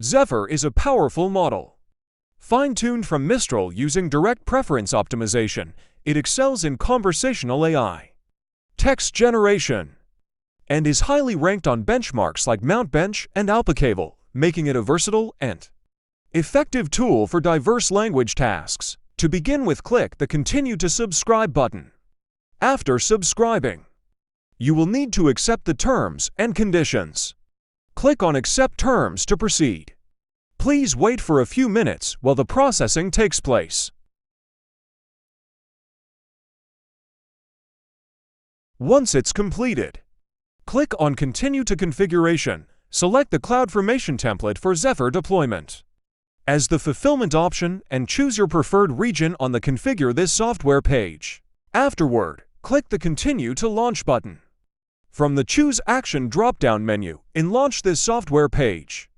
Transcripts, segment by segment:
Zephyr is a powerful model. Fine-tuned from Mistral using direct preference optimization, it excels in conversational AI, text generation, and is highly ranked on benchmarks like Mount Bench and AlpaCable, making it a versatile and effective tool for diverse language tasks. To begin with, click the Continue to Subscribe button. After subscribing, you will need to accept the terms and conditions. Click on Accept Terms to proceed. Please wait for a few minutes while the processing takes place. Once it's completed, click on Continue to Configuration. Select the CloudFormation template for Zephyr deployment as the fulfillment option and choose your preferred region on the Configure this software page. Afterward, click the Continue to Launch button from the Choose Action drop-down menu in Launch this software page.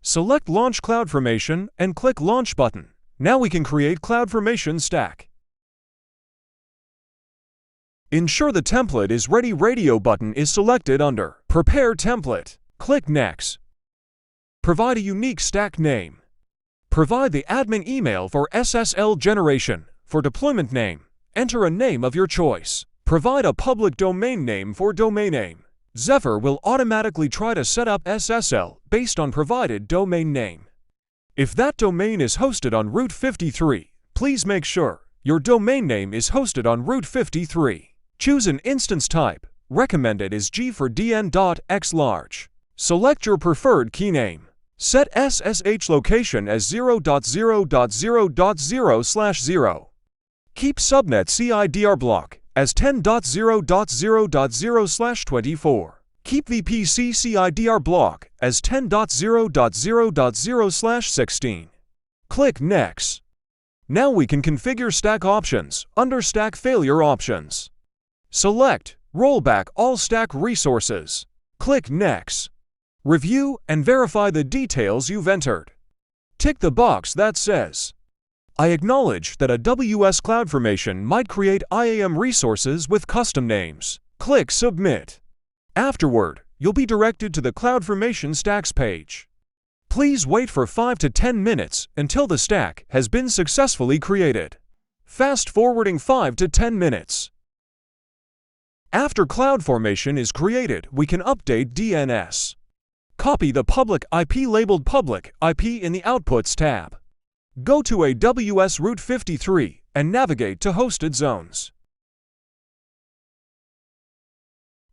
Select Launch CloudFormation and click Launch button. Now we can create CloudFormation stack. Ensure the template is ready. Radio button is selected under Prepare Template. Click Next. Provide a unique stack name. Provide the admin email for SSL generation. For deployment name, enter a name of your choice. Provide a public domain name for domain name. Zephyr will automatically try to set up SSL based on provided domain name. If that domain is hosted on Route 53, please make sure your domain name is hosted on Route 53. Choose an instance type. Recommended is G for DN.X large. Select your preferred key name. Set SSH location as 0.0.0.0/0. Keep subnet CIDR block as 10.0.0.0/24. Keep VPC CIDR block as 10.0.0.0/16. Click Next. Now we can configure stack options under Stack Failure Options. Select Rollback all stack resources. Click Next. Review and verify the details you've entered. Tick the box that says, I acknowledge that AWS CloudFormation might create IAM resources with custom names. Click Submit. Afterward, you'll be directed to the CloudFormation Stacks page. Please wait for 5 to 10 minutes until the stack has been successfully created. Fast forwarding 5 to 10 minutes. After CloudFormation is created, we can update DNS. Copy the public IP labeled Public IP in the Outputs tab. Go to AWS Route 53 and navigate to Hosted Zones.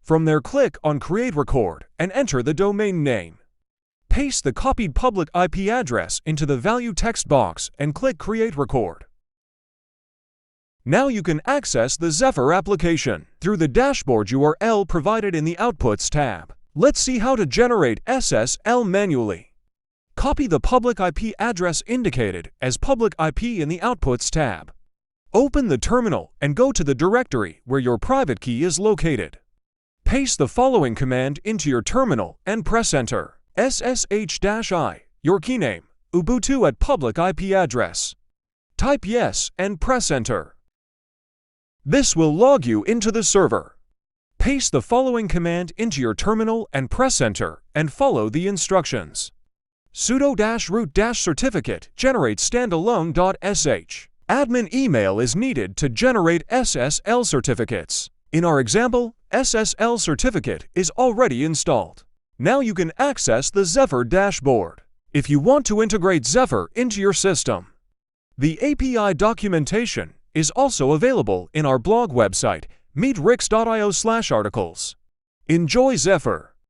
From there, click on Create Record and enter the domain name. Paste the copied public IP address into the value text box and click Create Record. Now you can access the Zephyr application through the dashboard URL provided in the Outputs tab. Let's see how to generate SSL manually. Copy the public IP address indicated as public IP in the Outputs tab. Open the terminal and go to the directory where your private key is located. Paste the following command into your terminal and press Enter. SSH-I, your key name, Ubuntu at public IP address. Type yes and press Enter. This will log you into the server. Paste the following command into your terminal and press Enter and follow the instructions. sudo-root-certificate generate standalone.sh. Admin email is needed to generate SSL certificates. In our example, SSL certificate is already installed. Now you can access the Zephyr dashboard. If you want to integrate Zephyr into your system, the API documentation is also available in our blog website, meetrix.io/articles. Enjoy Zephyr!